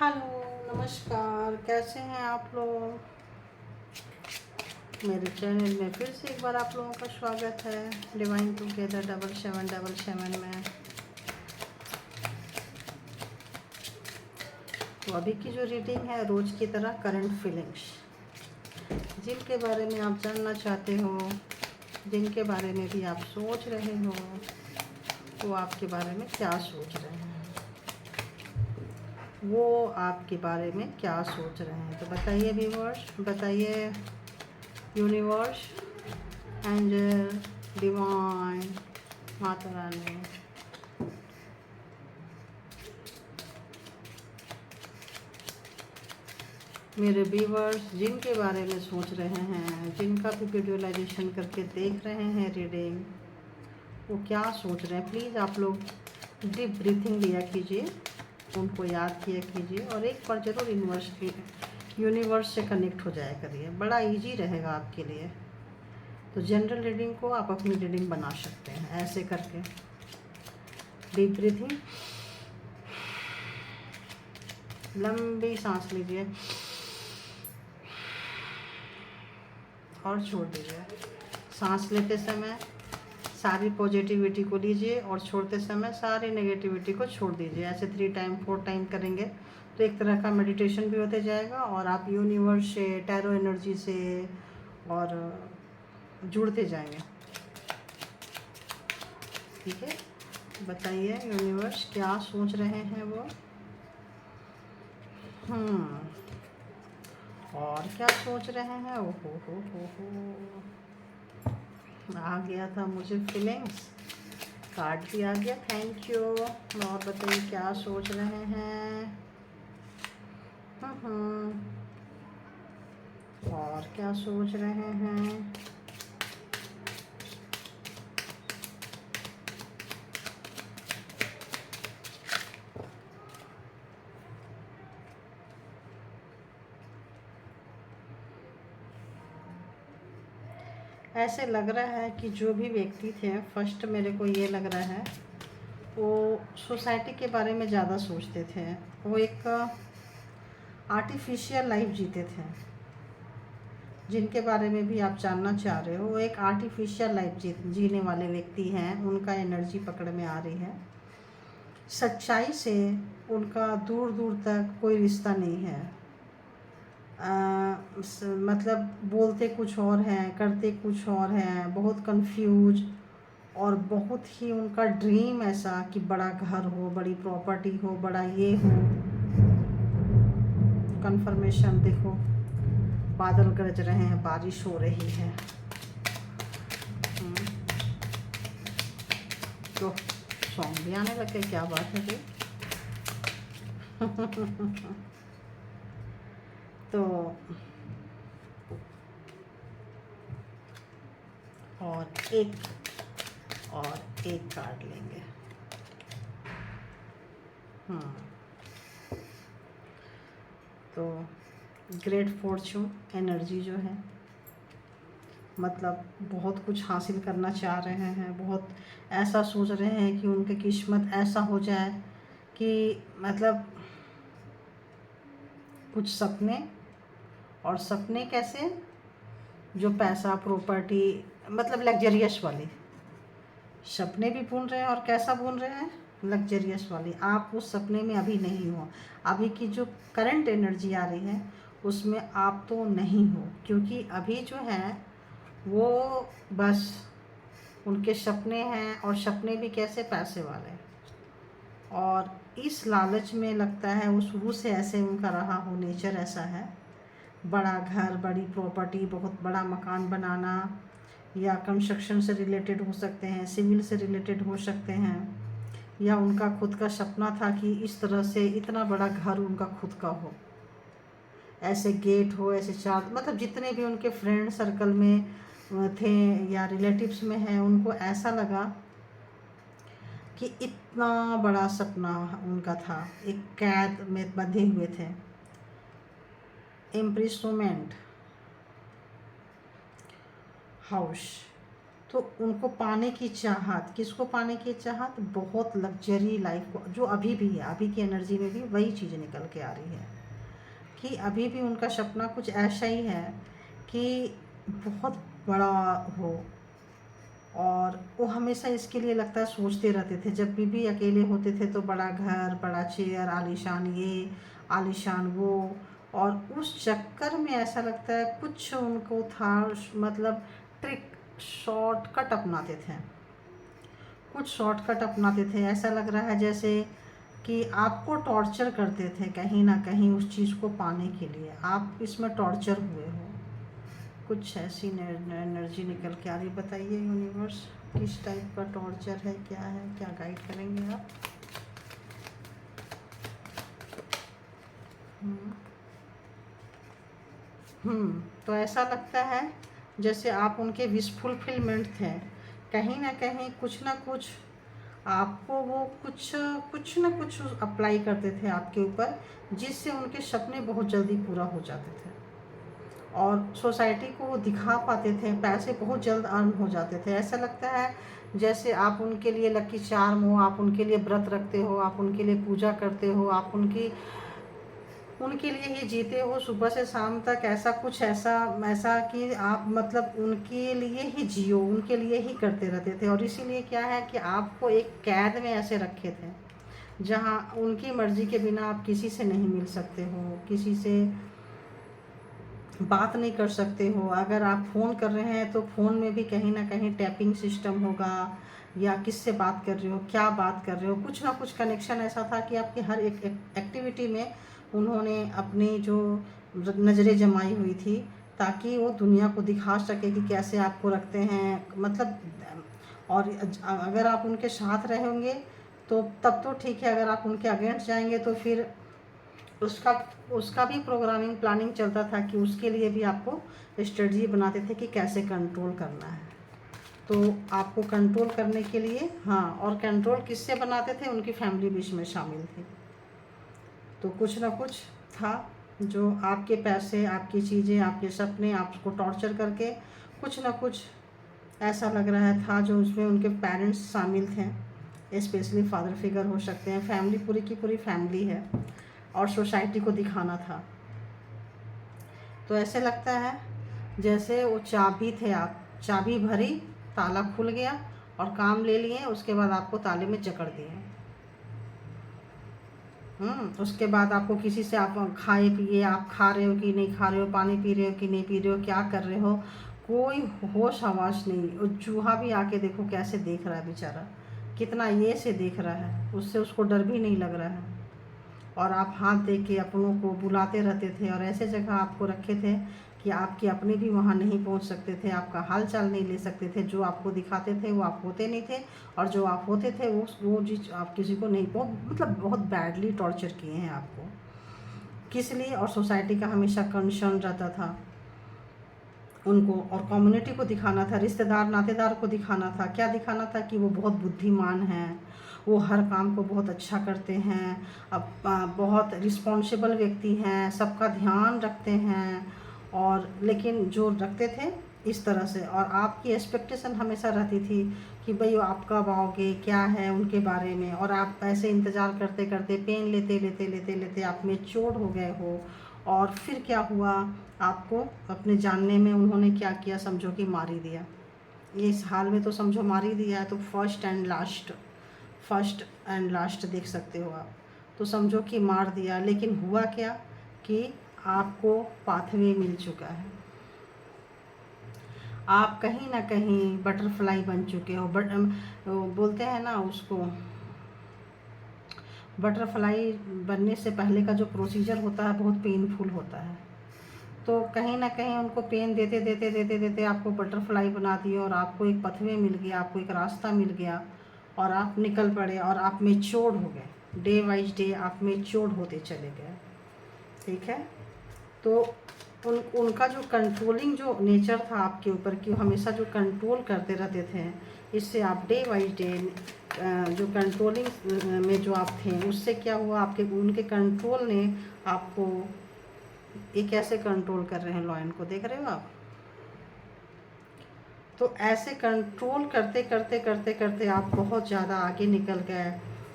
Hello, नमस्कार। कैसे हैं आप लोग? मेरे चैनल में फिर से एक बार आप लोगों का स्वागत है। डिवाइन टुगेदर 7777 में। तो अभी की जो रीडिंग है, रोज़ की तरह करंट फीलिंग्स, जिनके बारे में आप जानना चाहते हो, जिनके बारे में भी आप सोच रहे हो, वो आपके बारे में क्या सोच रहे हैं, वो आपके बारे में क्या सोच रहे हैं। तो बताइए व्यूअर्स, बताइए universe, angel, divine, Mata Rani. मेरे व्यूअर्स जिनके बारे में सोच रहे हैं, जिनका भी विजुअलाइजेशन करके देख रहे हैं रीडिंग, वो क्या सोच रहे हैं, प्लीज़ आप लोग डीप ब्रीथिंग लिया कीजिए, उनको याद किया कीजिए और एक बार ज़रूर यूनिवर्स से कनेक्ट हो जाया करिए। बड़ा इजी रहेगा आपके लिए। तो जनरल रीडिंग को आप अपनी रीडिंग बना सकते हैं ऐसे करके। डीप ब्रीथिंग, लंबी सांस लीजिए और छोड़ दीजिए। सांस लेते समय सारी पॉजिटिविटी को लीजिए और छोड़ते समय सारी नेगेटिविटी को छोड़ दीजिए। ऐसे 3 टाइम 4 टाइम करेंगे तो एक तरह का मेडिटेशन भी होते जाएगा और आप यूनिवर्स से, टैरो एनर्जी से और जुड़ते जाएंगे। ठीक है, बताइए यूनिवर्स क्या सोच रहे हैं वो। और क्या सोच रहे हैं। ओहो हो, आ गया था मुझे फीलिंग्स, कार्ड भी आ गया, थैंक यू। और बताइए क्या सोच रहे हैं। और क्या सोच रहे हैं। ऐसे लग रहा है कि जो भी व्यक्ति थे, फर्स्ट मेरे को ये लग रहा है वो सोसाइटी के बारे में ज़्यादा सोचते थे। वो एक आर्टिफिशियल लाइफ जीते थे। जिनके बारे में भी आप जानना चाह रहे हो, वो एक आर्टिफिशियल लाइफ जीने वाले व्यक्ति हैं। उनका एनर्जी पकड़ में आ रही है। सच्चाई से उनका दूर दूर तक कोई रिश्ता नहीं है। मतलब बोलते कुछ और हैं, करते कुछ और हैं, बहुत कंफ्यूज। और बहुत ही उनका ड्रीम ऐसा कि बड़ा घर हो, बड़ी प्रॉपर्टी हो, बड़ा ये हो। कंफर्मेशन देखो, बादल गरज रहे हैं, बारिश हो रही है। तो सॉन्ग भी आने लगे, क्या बात है जी। तो और एक कार्ड लेंगे। तो ग्रेट फॉर्च्यून एनर्जी जो है, मतलब बहुत कुछ हासिल करना चाह रहे हैं, बहुत ऐसा सोच रहे हैं कि उनकी किस्मत ऐसा हो जाए कि मतलब कुछ सपने, और सपने कैसे, जो पैसा, प्रॉपर्टी, मतलब लग्जरियस वाली सपने भी बुन रहे हैं। और कैसा बुन रहे हैं, लग्जरियस वाली। आप उस सपने में अभी नहीं हो। अभी की जो करंट एनर्जी आ रही है उसमें आप तो नहीं हो, क्योंकि अभी जो है वो बस उनके सपने हैं। और सपने भी कैसे, पैसे वाले। और इस लालच में लगता है वो शुरू से ऐसे उनका रहा हो, नेचर ऐसा है। बड़ा घर, बड़ी प्रॉपर्टी, बहुत बड़ा मकान बनाना, या कंस्ट्रक्शन से रिलेटेड हो सकते हैं, सिविल से रिलेटेड हो सकते हैं, या उनका खुद का सपना था कि इस तरह से इतना बड़ा घर उनका खुद का हो, ऐसे गेट हो, ऐसे चार, मतलब जितने भी उनके फ्रेंड सर्कल में थे या रिलेटिव्स में हैं, उनको ऐसा लगा कि इतना बड़ा सपना उनका था। एक कैद में बंधे हुए थे। इम्प्रिसमेंट हाउस, तो उनको पाने की चाहत, किसको पाने की चाहत? बहुत लग्जरी लाइफ को, जो अभी भी है, अभी की एनर्जी में भी वही चीज़ निकल के आ रही है कि अभी भी उनका सपना कुछ ऐसा ही है कि बहुत बड़ा हो। और वो हमेशा इसके लिए लगता है सोचते रहते थे, जब भी अकेले होते थे तो बड़ा घर, बड़ा चेयर, आलीशान ये, आलीशान वो। और उस चक्कर में ऐसा लगता है कुछ उनको था, मतलब ट्रिक, शॉर्टकट अपनाते थे, कुछ शॉर्टकट अपनाते थे। ऐसा लग रहा है जैसे कि आपको टॉर्चर करते थे कहीं ना कहीं उस चीज़ को पाने के लिए, आप इसमें टॉर्चर हुए हो। कुछ ऐसी एनर्जी निकल के आ रही। बताइए यूनिवर्स, किस टाइप का टॉर्चर है, क्या है, क्या गाइड करेंगे आप? तो ऐसा लगता है जैसे आप उनके विश फुलफिलमेंट थे, कहीं ना कहीं कुछ ना कुछ आपको वो कुछ ना कुछ अप्लाई करते थे आपके ऊपर, जिससे उनके सपने बहुत जल्दी पूरा हो जाते थे और सोसाइटी को वो दिखा पाते थे, पैसे बहुत जल्द अर्न हो जाते थे। ऐसा लगता है जैसे आप उनके लिए लकी चार्म हो, आप उनके लिए व्रत रखते हो, आप उनके लिए पूजा करते हो, आप उनके लिए ही जीते हो सुबह से शाम तक। ऐसा कुछ ऐसा ऐसा कि आप मतलब उनके लिए ही जियो, उनके लिए ही करते रहते थे। और इसीलिए क्या है कि आपको एक कैद में ऐसे रखे थे जहाँ उनकी मर्जी के बिना आप किसी से नहीं मिल सकते हो, किसी से बात नहीं कर सकते हो। अगर आप फ़ोन कर रहे हैं तो फ़ोन में भी कहीं ना कहीं टैपिंग सिस्टम होगा, या किससे बात कर रहे हो, क्या बात कर रहे हो, कुछ ना कुछ कनेक्शन ऐसा था कि आपकी हर एक एक्टिविटी में उन्होंने अपनी जो नज़रें जमाई हुई थी, ताकि वो दुनिया को दिखा सके कि कैसे आपको रखते हैं। मतलब और अगर आप उनके साथ रहेंगे तो तब तो ठीक है, अगर आप उनके अगेंस्ट जाएंगे तो फिर उसका उसका भी प्रोग्रामिंग प्लानिंग चलता था कि उसके लिए भी आपको स्ट्रेटजी बनाते थे कि कैसे कंट्रोल करना है। तो आपको कंट्रोल करने के लिए, हाँ, और कंट्रोल किससे बनाते थे? उनकी फैमिली भी इसमें शामिल थी। तो कुछ ना कुछ था जो आपके पैसे, आपकी चीज़ें, आपके सपने, आपको टॉर्चर करके कुछ ना कुछ ऐसा लग रहा था जो उसमें उनके पेरेंट्स शामिल थे, स्पेशली फादर फिगर हो सकते हैं, फैमिली पूरी की पूरी फैमिली है, और सोसाइटी को दिखाना था। तो ऐसे लगता है जैसे वो चाबी थे, आप चाबी भरी, ताला खुल गया और काम ले लिए, उसके बाद आपको ताले में जकड़ दिए। उसके बाद आपको किसी से, आप खाए पिए, आप खा रहे हो कि नहीं खा रहे हो, पानी पी रहे हो कि नहीं पी रहे हो, क्या कर रहे हो, कोई होश आवाज़ नहीं। और चूहा भी आके देखो कैसे देख रहा है बेचारा, कितना ये से देख रहा है, उससे उसको डर भी नहीं लग रहा है। और आप हाथ दे के अपनों को बुलाते रहते थे, और ऐसे जगह आपको रखे थे कि आपके अपने भी वहाँ नहीं पहुँच सकते थे, आपका हाल चाल नहीं ले सकते थे। जो आपको दिखाते थे वो आप होते नहीं थे, और जो आप होते थे वो चीज़ आप किसी को नहीं, मतलब बहुत बैडली टॉर्चर किए हैं आपको। किस लिए? और सोसाइटी का हमेशा कंसर्न रहता था उनको, और कम्युनिटी को दिखाना था, रिश्तेदार नातेदार को दिखाना था। क्या दिखाना था? कि वो बहुत बुद्धिमान हैं, वो हर काम को बहुत अच्छा करते हैं, अब बहुत रिस्पॉन्सिबल व्यक्ति हैं, सबका ध्यान रखते हैं। और लेकिन जो रखते थे इस तरह से, और आपकी एक्सपेक्टेशन हमेशा रहती थी कि भाई आप कब आओगे, क्या है उनके बारे में। और आप ऐसे इंतज़ार करते करते, पेन लेते लेते लेते लेते आप मैच्योर हो गए हो। और फिर क्या हुआ, आपको अपने जानने में उन्होंने क्या किया? समझो कि मार ही दिया। ये इस हाल में तो समझो मार ही दिया है, तो फर्स्ट एंड लास्ट देख सकते हो आप। तो समझो कि मार दिया, लेकिन हुआ क्या कि आपको पाथवे मिल चुका है, आप कहीं ना कहीं बटरफ्लाई बन चुके हो। बट बोलते हैं ना उसको, बटरफ्लाई बनने से पहले का जो प्रोसीजर होता है बहुत पेनफुल होता है। तो कहीं ना कहीं उनको पेन देते देते देते देते आपको बटरफ्लाई बना दिए, और आपको एक पथवे मिल गया, आपको एक रास्ता मिल गया, और आप निकल पड़े, और आप मेच्योर्ड हो गए। डे वाइज डे आप मेच्योर्ड होते चले गए। ठीक है। तो उनका जो कंट्रोलिंग जो नेचर था आपके ऊपर, कि हमेशा जो कंट्रोल करते रहते थे, इससे आप डे बाई डे जो कंट्रोलिंग में जो आप थे, उससे क्या हुआ, आपके उनके कंट्रोल ने आपको, ये कैसे कंट्रोल कर रहे हैं, लॉयन को देख रहे हो आप, तो ऐसे कंट्रोल करते करते करते करते आप बहुत ज़्यादा आगे निकल गए,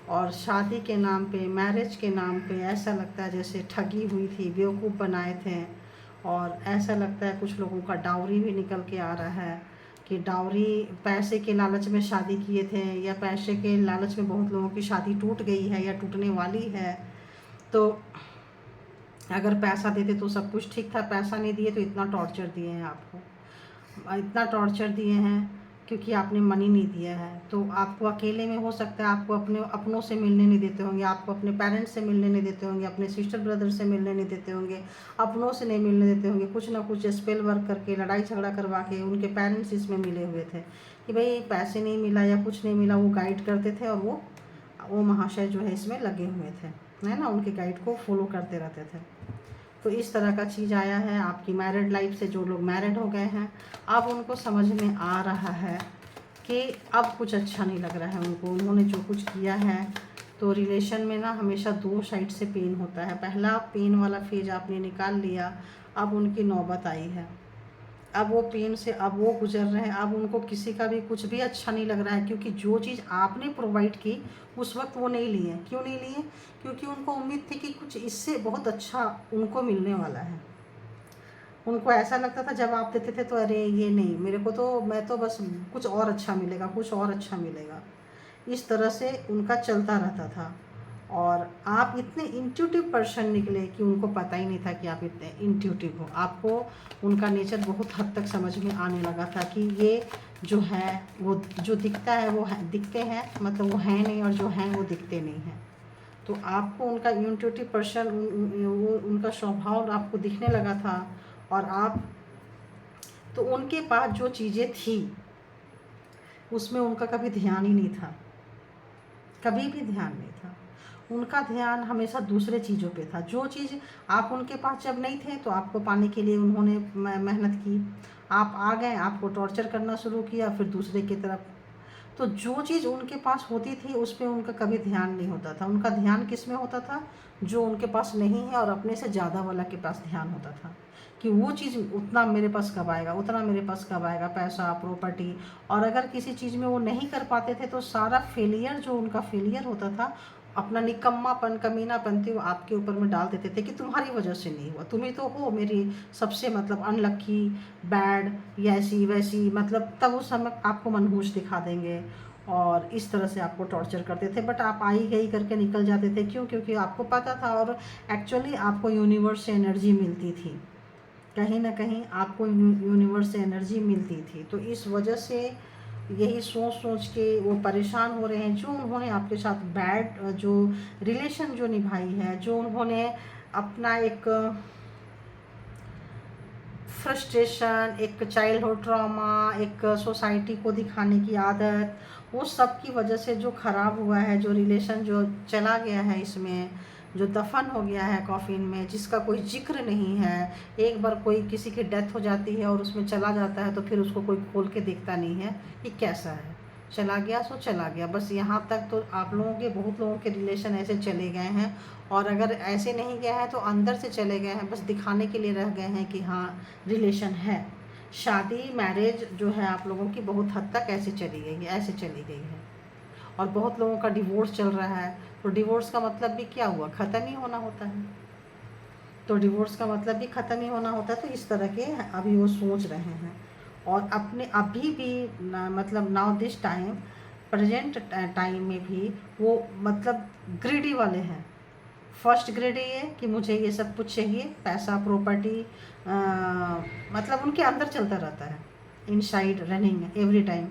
और शादी के नाम पे, मैरिज के नाम पे ऐसा लगता है जैसे ठगी हुई थी, बेवकूफ़ बनाए थे। और ऐसा लगता है कुछ लोगों का डाउरी भी निकल के आ रहा है कि डाउरी, पैसे के लालच में शादी किए थे, या पैसे के लालच में बहुत लोगों की शादी टूट गई है या टूटने वाली है। तो अगर पैसा देते तो सब कुछ ठीक था, पैसा नहीं दिए तो इतना टॉर्चर दिए हैं आपको, इतना टॉर्चर दिए हैं क्योंकि आपने मनी नहीं दिया है। तो आपको अकेले में हो सकता है आपको अपने अपनों से मिलने नहीं देते होंगे, आपको अपने पेरेंट्स से मिलने नहीं देते होंगे, अपने सिस्टर ब्रदर से मिलने नहीं देते होंगे, अपनों से नहीं मिलने देते होंगे। कुछ ना कुछ स्पेल वर्क करके, लड़ाई झगड़ा करवा के उनके पेरेंट्स इसमें मिले हुए थे कि भाई पैसे नहीं मिला या कुछ नहीं मिला, वो गाइड करते थे, और वो महाशय जो है इसमें लगे हुए थे, है ना, उनके गाइड को फॉलो करते रहते थे। तो इस तरह का चीज़ आया है आपकी मैरिड लाइफ से। जो लोग मैरिड हो गए हैं, अब उनको समझ में आ रहा है कि अब कुछ अच्छा नहीं लग रहा है उनको, उन्होंने जो कुछ किया है। तो रिलेशन में ना हमेशा दो साइड से पेन होता है। पहला पेन वाला फेज आपने निकाल लिया, अब उनकी नौबत आई है, अब वो पेन से अब वो गुजर रहे हैं। अब उनको किसी का भी कुछ भी अच्छा नहीं लग रहा है, क्योंकि जो चीज़ आपने प्रोवाइड की उस वक्त वो नहीं लिए। क्यों नहीं लिए? क्योंकि उनको उम्मीद थी कि कुछ इससे बहुत अच्छा उनको मिलने वाला है। उनको ऐसा लगता था जब आप देते थे तो अरे ये नहीं, मेरे को तो, मैं तो बस कुछ और अच्छा मिलेगा, कुछ और अच्छा मिलेगा, इस तरह से उनका चलता रहता था। और आप इतने इंट्यूटिव पर्सन निकले कि उनको पता ही नहीं था कि आप इतने इंट्यूटिव हो। आपको उनका नेचर बहुत हद तक समझ में आने लगा था कि ये जो है वो जो दिखता है वो है, दिखते हैं, मतलब वो हैं नहीं, और जो हैं वो दिखते नहीं हैं। तो आपको उनका इंट्यूटिव पर्सन, वो उनका स्वभाव आपको दिखने लगा था। और आप, तो उनके पास जो चीज़ें थी उसमें उनका कभी ध्यान ही नहीं था, कभी भी ध्यान नहीं था। उनका ध्यान हमेशा दूसरे चीज़ों पे था। जो चीज़ आप उनके पास जब नहीं थे तो आपको पाने के लिए उन्होंने मेहनत की, आप आ गए, आपको टॉर्चर करना शुरू किया, फिर दूसरे की तरफ। तो जो चीज़ उनके पास होती थी उस पर उनका कभी ध्यान नहीं होता था। उनका ध्यान किस में होता था? जो उनके पास नहीं है और अपने से ज़्यादा वाला के पास ध्यान होता था कि वो चीज़ उतना मेरे पास कब आएगा, उतना मेरे पास कब आएगा, पैसा, प्रॉपर्टी। और अगर किसी चीज़ में वो नहीं कर पाते थे तो सारा फेलियर, जो उनका फेलियर होता था, अपना निकम्मापन, कमीनापन वो आपके ऊपर में डाल देते थे कि तुम्हारी वजह से नहीं हुआ, तुम्ही तो हो मेरी सबसे मतलब अनलक्की, बैड, या ऐसी वैसी, मतलब तब उस समय आपको मनहूस दिखा देंगे और इस तरह से आपको टॉर्चर करते थे। बट आप आई गई करके निकल जाते थे। क्यों? क्योंकि आपको पता था, और एक्चुअली आपको यूनिवर्स से एनर्जी मिलती थी, कहीं ना कहीं आपको यूनिवर्स से एनर्जी मिलती थी। तो इस वजह से यही सोच सोच के वो परेशान हो रहे हैं। जो उन्होंने आपके साथ बैड जो रिलेशन जो निभाई है, जो उन्होंने अपना एक फ्रस्ट्रेशन, एक चाइल्डहुड ट्रॉमा, एक सोसाइटी को दिखाने की आदत, वो सब की वजह से जो ख़राब हुआ है, जो रिलेशन जो चला गया है, इसमें जो दफन हो गया है कॉफिन में, जिसका कोई जिक्र नहीं है। एक बार कोई किसी की डेथ हो जाती है और उसमें चला जाता है तो फिर उसको कोई खोल के देखता नहीं है कि कैसा है, चला गया सो चला गया बस। यहाँ तक तो आप लोगों के, बहुत लोगों के रिलेशन ऐसे चले गए हैं। और अगर ऐसे नहीं गए हैं तो अंदर से चले गए हैं, बस दिखाने के लिए रह गए हैं कि हाँ रिलेशन है। शादी, मैरिज जो है आप लोगों की बहुत हद तक ऐसे चली गई है, ऐसे चली गई है। और बहुत लोगों का डिवोर्स चल रहा है। तो डिवोर्स का मतलब भी क्या हुआ? ख़त्म ही होना होता है। तो डिवोर्स का मतलब भी ख़त्म ही होना होता है। तो इस तरह के अभी वो सोच रहे हैं। और अपने अभी भी मतलब now this time, present time में भी वो मतलब ग्रीडी वाले हैं। फर्स्ट ग्रेड ये कि मुझे ये सब कुछ चाहिए, पैसा, प्रॉपर्टी, मतलब उनके अंदर चलता रहता है, इनसाइड रनिंग एवरी टाइम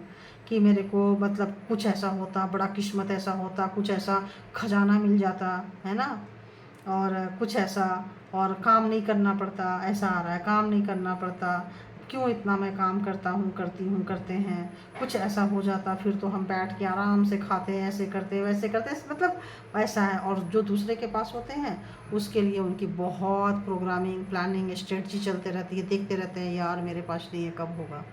कि मेरे को मतलब कुछ ऐसा होता, बड़ा किस्मत ऐसा होता, कुछ ऐसा खजाना मिल जाता है ना, और कुछ ऐसा, और काम नहीं करना पड़ता, ऐसा आ रहा है, काम नहीं करना पड़ता, क्यों इतना मैं काम करता हूँ, करती हूँ, करते हैं, कुछ ऐसा हो जाता, फिर तो हम बैठ के आराम से खाते हैं, ऐसे करते वैसे करते, मतलब ऐसा है। और जो दूसरे के पास होते हैं उसके लिए उनकी बहुत प्रोग्रामिंग, प्लानिंग, स्ट्रेटजी चलते रहती है, देखते रहते हैं यार मेरे पास नहीं है, कब होगा।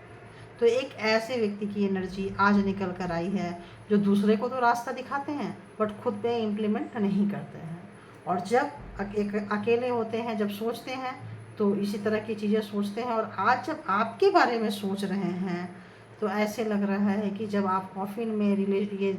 तो एक ऐसे व्यक्ति की एनर्जी आज निकल कर आई है जो दूसरे को तो रास्ता दिखाते हैं बट खुद पे इम्प्लीमेंट नहीं करते हैं। और जब एक अकेले होते हैं, जब सोचते हैं तो इसी तरह की चीज़ें सोचते हैं। और आज जब आपके बारे में सोच रहे हैं तो ऐसे लग रहा है कि जब आप कॉफिन में ये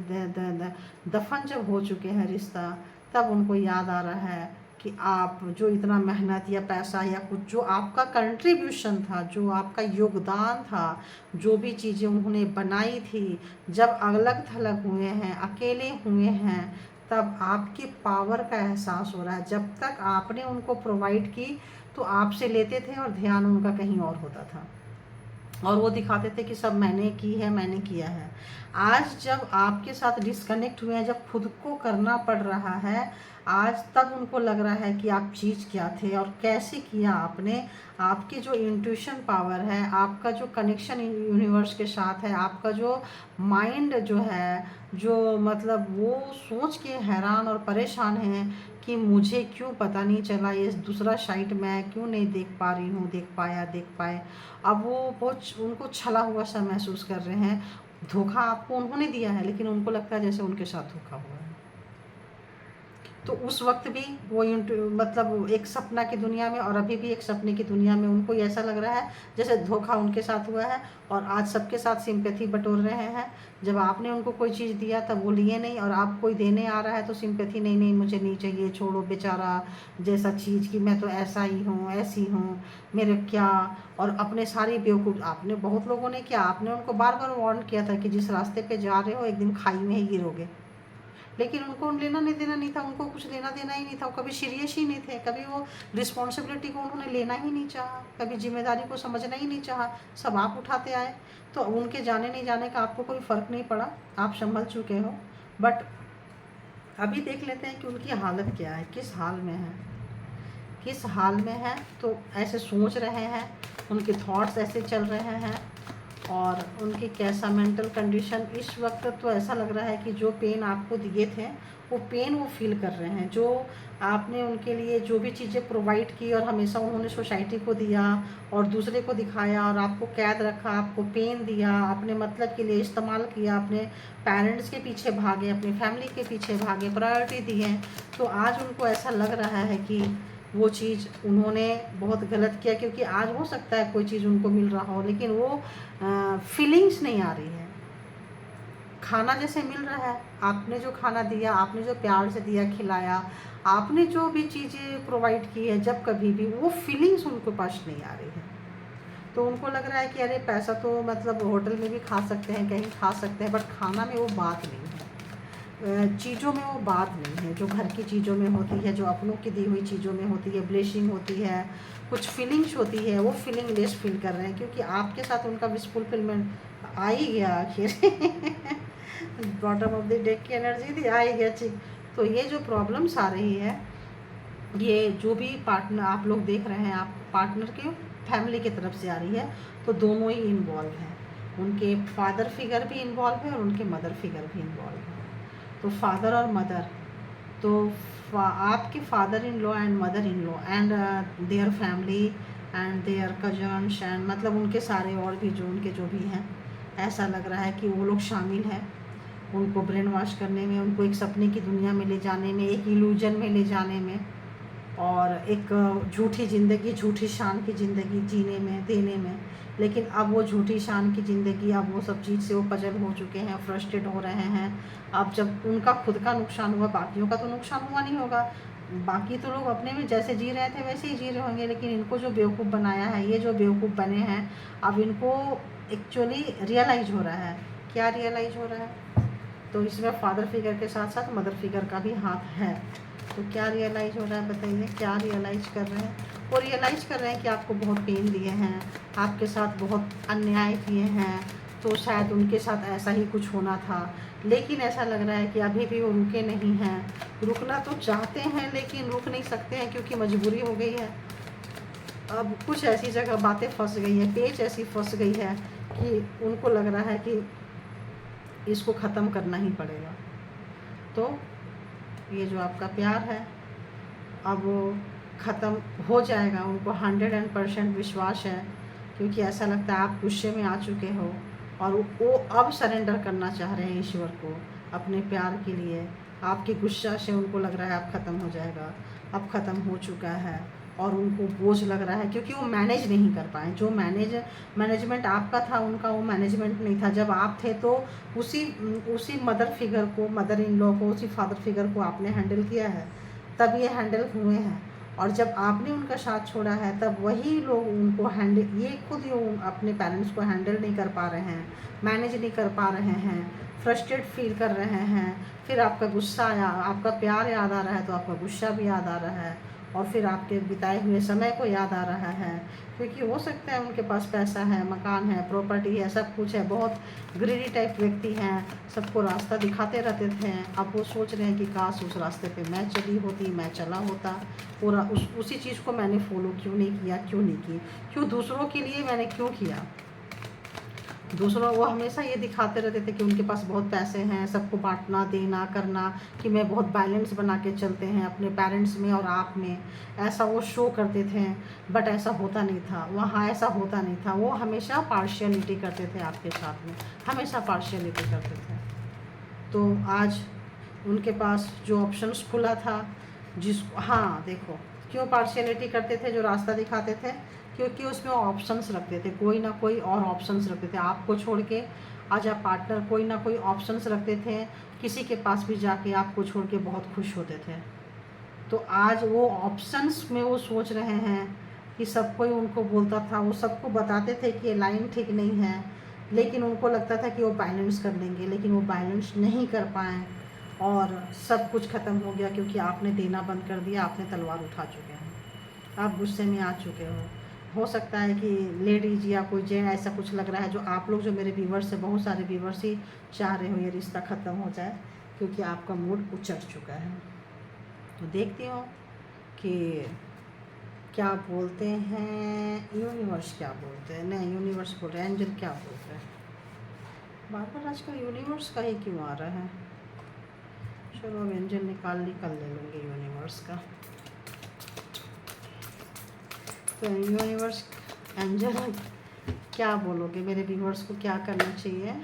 दफन जब हो चुके हैं रिश्ता, तब उनको याद आ रहा है कि आप जो इतना मेहनत या पैसा या कुछ जो आपका कंट्रीब्यूशन था, जो आपका योगदान था, जो भी चीज़ें उन्होंने बनाई थी, जब अलग थलग हुए हैं, अकेले हुए हैं, तब आपके पावर का एहसास हो रहा है। जब तक आपने उनको प्रोवाइड की तो आपसे लेते थे और ध्यान उनका कहीं और होता था, और वो दिखाते थे कि सब मैंने की है, मैंने किया है। आज जब आपके साथ डिस्कनेक्ट हुए हैं, जब खुद को करना पड़ रहा है, आज तब उनको लग रहा है कि आप चीज़ क्या थे और कैसे किया आपने। आपकी जो इंट्यूशन पावर है, आपका जो कनेक्शन यूनिवर्स के साथ है, आपका जो माइंड जो है, जो मतलब वो सोच के हैरान और परेशान है कि मुझे क्यों पता नहीं चला, ये दूसरा साइड मैं क्यों नहीं देख पा रही हूँ, देख पाए। अब वो बहुत उनको छला हुआ सा महसूस कर रहे हैं। धोखा आपको उन्होंने दिया है, लेकिन उनको लगता है जैसे उनके साथ धोखा हुआ है। तो उस वक्त भी वो मतलब एक सपना की दुनिया में, और अभी भी एक सपने की दुनिया में उनको ऐसा लग रहा है जैसे धोखा उनके साथ हुआ है, और आज सबके साथ सिंपैथी बटोर रहे हैं। जब आपने उनको कोई चीज़ दिया तब वो लिए नहीं, और आप कोई देने आ रहा है तो सिंपैथी, नहीं नहीं मुझे नहीं चाहिए, छोड़ो बेचारा जैसा चीज़ कि मैं तो ऐसा ही हूँ, ऐसी हूँ, मेरे क्या। और अपने सारी बेवकूफ़, आपने बहुत लोगों ने किया, आपने उनको बार बार वार्न किया था कि जिस रास्ते पे जा रहे हो एक दिन खाई में ही गिरोगे, लेकिन उनको लेना नहीं देना नहीं था, उनको कुछ लेना देना ही नहीं था, वो कभी सीरियस ही नहीं थे, कभी वो रिस्पॉन्सिबिलिटी को उन्होंने लेना ही नहीं चाहा, कभी जिम्मेदारी को समझना ही नहीं चाहा, सब आप उठाते आए। तो उनके जाने नहीं जाने का आपको कोई फ़र्क नहीं पड़ा, आप संभल चुके हो। बट अभी देख लेते हैं कि उनकी हालत क्या है, किस हाल में है, किस हाल में है। तो ऐसे सोच रहे हैं, उनके थॉट्स ऐसे चल रहे हैं, और उनकी कैसा मेंटल कंडीशन इस वक्त। तो ऐसा लग रहा है कि जो पेन आपको दिए थे वो पेन वो फील कर रहे हैं। जो आपने उनके लिए जो भी चीज़ें प्रोवाइड की और हमेशा उन्होंने सोसाइटी को दिया और दूसरे को दिखाया और आपको कैद रखा, आपको पेन दिया, अपने मतलब के लिए इस्तेमाल किया, अपने पेरेंट्स के पीछे भागे, अपनी फैमिली के पीछे भागे, प्रायोरिटी दी है। तो आज उनको ऐसा लग रहा है कि वो चीज़ उन्होंने बहुत गलत किया, क्योंकि आज हो सकता है कोई चीज़ उनको मिल रहा हो, लेकिन वो फीलिंग्स नहीं आ रही है। खाना जैसे मिल रहा है, आपने जो खाना दिया, आपने जो प्यार से दिया, खिलाया, आपने जो भी चीज़ें प्रोवाइड की है, जब कभी भी वो फीलिंग्स उनको पास नहीं आ रही है। तो उनको लग रहा है कि अरे पैसा तो मतलब होटल में भी खा सकते हैं, कहीं खा सकते हैं, बट खाना में वो बात नहीं है, चीज़ों में वो बात नहीं है जो घर की चीज़ों में होती है, जो अपनों की दी हुई चीज़ों में होती है, ब्लेसिंग होती है, कुछ फीलिंग्स होती है, वो फीलिंग लेस फील कर रहे हैं, क्योंकि आपके साथ उनका विश फुलफिलमेंट आ ही गया आखिर। बॉटम ऑफ द डेक की एनर्जी थी, आ ही गया ठीक। तो ये जो प्रॉब्लम्स आ रही है, ये जो भी पार्टनर आप लोग देख रहे हैं, आप पार्टनर के फैमिली की तरफ से आ रही है, तो दोनों ही इन्वॉल्व हैं। उनके फादर फिगर भी इन्वॉल्व है और उनके मदर फिगर भी इन्वॉल्व है। तो फादर और मदर, तो आपके father in law and mother in law and their family and their cousins and मतलब उनके सारे और भी जो उनके जो भी हैं, ऐसा लग रहा है कि वो लोग शामिल हैं उनको ब्रेन वॉश करने में, उनको एक सपने की दुनिया में ले जाने में, एक इल्यूजन में ले जाने में, और एक झूठी ज़िंदगी, झूठी शान की ज़िंदगी जीने में, देने में। लेकिन अब वो झूठी शान की ज़िंदगी, अब वो सब चीज़ से वो पजल हो चुके हैं, फ्रस्ट्रेट हो रहे हैं। अब जब उनका खुद का नुकसान हुआ, बाकियों का तो नुकसान हुआ नहीं होगा, बाकी तो लोग अपने में जैसे जी रहे थे वैसे ही जी रहे होंगे, लेकिन इनको जो बेवकूफ़ बनाया है, ये जो बेवकूफ़ बने हैं, अब इनको एक्चुअली रियलाइज़ हो रहा है। क्या रियलाइज़ हो रहा है? तो इसमें फादर फिगर के साथ साथ मदर फिगर का भी हाथ है। तो क्या रियलाइज़ हो रहा है बताइए, क्या रियलाइज़ कर रहे हैं? वो रियलाइज़ कर रहे हैं कि आपको बहुत पेन दिए हैं, आपके साथ बहुत अन्याय किए हैं, तो शायद उनके साथ ऐसा ही कुछ होना था। लेकिन ऐसा लग रहा है कि अभी भी वो रुके नहीं हैं, रुकना तो चाहते हैं लेकिन रुक नहीं सकते हैं, क्योंकि मजबूरी हो गई है। अब कुछ ऐसी जगह बातें फंस गई हैं, पेच ऐसी फंस गई है कि उनको लग रहा है कि इसको ख़त्म करना ही पड़ेगा। तो ये जो आपका प्यार है अब वो ख़त्म हो जाएगा, उनको 100% विश्वास है, क्योंकि ऐसा लगता है आप गुस्से में आ चुके हो और वो अब सरेंडर करना चाह रहे हैं ईश्वर को अपने प्यार के लिए। आपके गुस्सा से उनको लग रहा है अब ख़त्म हो जाएगा, अब ख़त्म हो चुका है। और उनको बोझ लग रहा है क्योंकि वो मैनेज नहीं कर पाए। जो मैनेजमेंट आपका था उनका वो मैनेजमेंट नहीं था। जब आप थे तो उसी उसी मदर फिगर को, मदर इन लॉ को, उसी फादर फिगर को आपने हैंडल किया है, तब ये हैंडल हुए हैं। और जब आपने उनका साथ छोड़ा है तब वही लोग उनको हैंडल, ये खुद ही अपने पेरेंट्स को हैंडल नहीं कर पा रहे हैं, मैनेज नहीं कर पा रहे हैं, फ्रस्ट्रेट फील कर रहे हैं। फिर आपका गुस्सा आया, आपका प्यार याद आ रहा है तो आपका गुस्सा भी याद आ रहा है, और फिर आपके बिताए हुए समय को याद आ रहा है। क्योंकि हो सकता है उनके पास पैसा है, मकान है, प्रॉपर्टी है, सब कुछ है, बहुत ग्रीडी टाइप व्यक्ति हैं, सबको रास्ता दिखाते रहते थे। अब वो सोच रहे हैं कि काश उस रास्ते पे मैं चली होती, मैं चला होता, पूरा उसी चीज़ को मैंने फॉलो क्यों नहीं किया, क्यों नहीं की, क्यों दूसरों के लिए मैंने क्यों किया। दूसरों वो हमेशा ये दिखाते रहते थे कि उनके पास बहुत पैसे हैं, सबको बांटना, देना, करना, कि मैं बहुत बैलेंस बना के चलते हैं अपने पेरेंट्स में और आप में, ऐसा वो शो करते थे। बट ऐसा होता नहीं था, वहाँ ऐसा होता नहीं था। वो हमेशा पार्शियलिटी करते थे आपके साथ में, हमेशा पार्शियलिटी करते थे। तो आज उनके पास जो ऑप्शंस खुला था, हाँ देखो क्यों पार्शियलिटी करते थे, जो रास्ता दिखाते थे, क्योंकि उसमें ऑप्शंस रखते थे, कोई ना कोई और ऑप्शंस रखते थे। आपको छोड़ के आज आप पार्टनर कोई ना कोई ऑप्शंस रखते थे, किसी के पास भी जाके आपको छोड़ के बहुत खुश होते थे। तो आज वो ऑप्शंस में वो सोच रहे हैं कि सब कोई उनको बोलता था, वो सबको बताते थे कि ये लाइन ठीक नहीं है, लेकिन उनको लगता था कि वो बैलेंस कर लेंगे, लेकिन वो बैलेंस नहीं कर पाए और सब कुछ ख़त्म हो गया क्योंकि आपने देना बंद कर दिया, आपने तलवार उठा चुके हैं, आप गुस्से में आ चुके हो सकता है कि लेडीज या कोई जेंट ऐसा कुछ लग रहा है, जो आप लोग जो मेरे व्यूवर्स है, बहुत सारे व्यूवर्स ही चाह रहे हो ये रिश्ता ख़त्म हो जाए क्योंकि आपका मूड उचट चुका है। तो देखती हूँ कि क्या बोलते हैं यूनिवर्स, क्या बोलते हैं, नहीं यूनिवर्स बोल रहे हैं, एंजल क्या बोलते हैं। बार बार आजकल यूनिवर्स का ही क्यों आ रहा है। चलो अब एंजल निकाल ले लूँगी यूनिवर्स का। तो यूनिवर्स, एंजल क्या बोलोगे मेरे व्यूवर्स को, क्या करना चाहिए।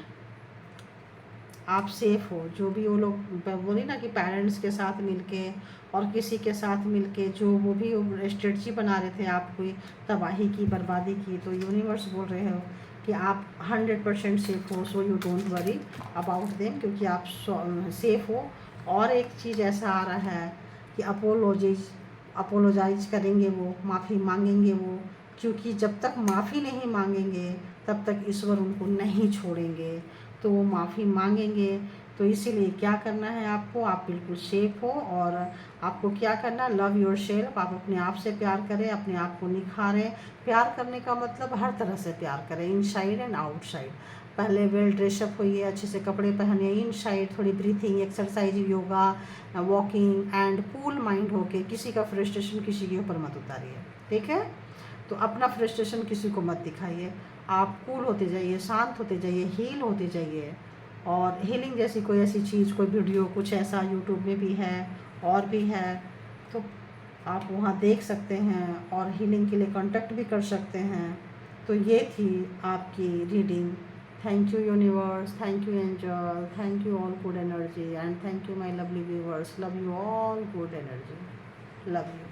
आप सेफ हो, जो भी वो लोग बोली ना कि पेरेंट्स के साथ मिलके और किसी के साथ मिलके जो वो भी स्ट्रेटजी बना रहे थे आपको तबाही की, बर्बादी की, तो यूनिवर्स बोल रहे हो कि आप 100% सेफ हो। So you don't worry about them, क्योंकि आप सेफ हो। और एक चीज़ ऐसा आ रहा है कि अपोलोजाइज करेंगे, वो माफ़ी मांगेंगे वो, क्योंकि जब तक माफ़ी नहीं मांगेंगे तब तक ईश्वर उनको नहीं छोड़ेंगे। तो वो माफ़ी मांगेंगे। तो इसीलिए क्या करना है आपको, आप बिल्कुल सेफ हो। और आपको क्या करना, लव योर सेल्फ, आप अपने आप से प्यार करें, अपने आप को निखारें। प्यार करने का मतलब हर तरह से प्यार करें, इनसाइड एंड आउटसाइड। पहले वेल ड्रेसअप होइए, अच्छे से कपड़े पहनिए, इनसाइड थोड़ी breathing exercise, yoga, walking and cool mind होके किसी का फ्रस्ट्रेशन किसी के ऊपर मत उतारिए, ठीक है। तो अपना फ्रस्ट्रेशन किसी को मत दिखाइए, आप कूल होते जाइए, शांत होते जाइए, हील होते जाइए। और हीलिंग जैसी कोई ऐसी चीज़, कोई वीडियो कुछ ऐसा यूट्यूब में भी है और भी है, तो आप वहाँ देख सकते हैं और हीलिंग के लिए कांटेक्ट भी कर सकते हैं। तो ये थी आपकी reading. Thank you universe, thank you angel, thank you all good energy and thank you my lovely viewers. Love you all good energy, love you.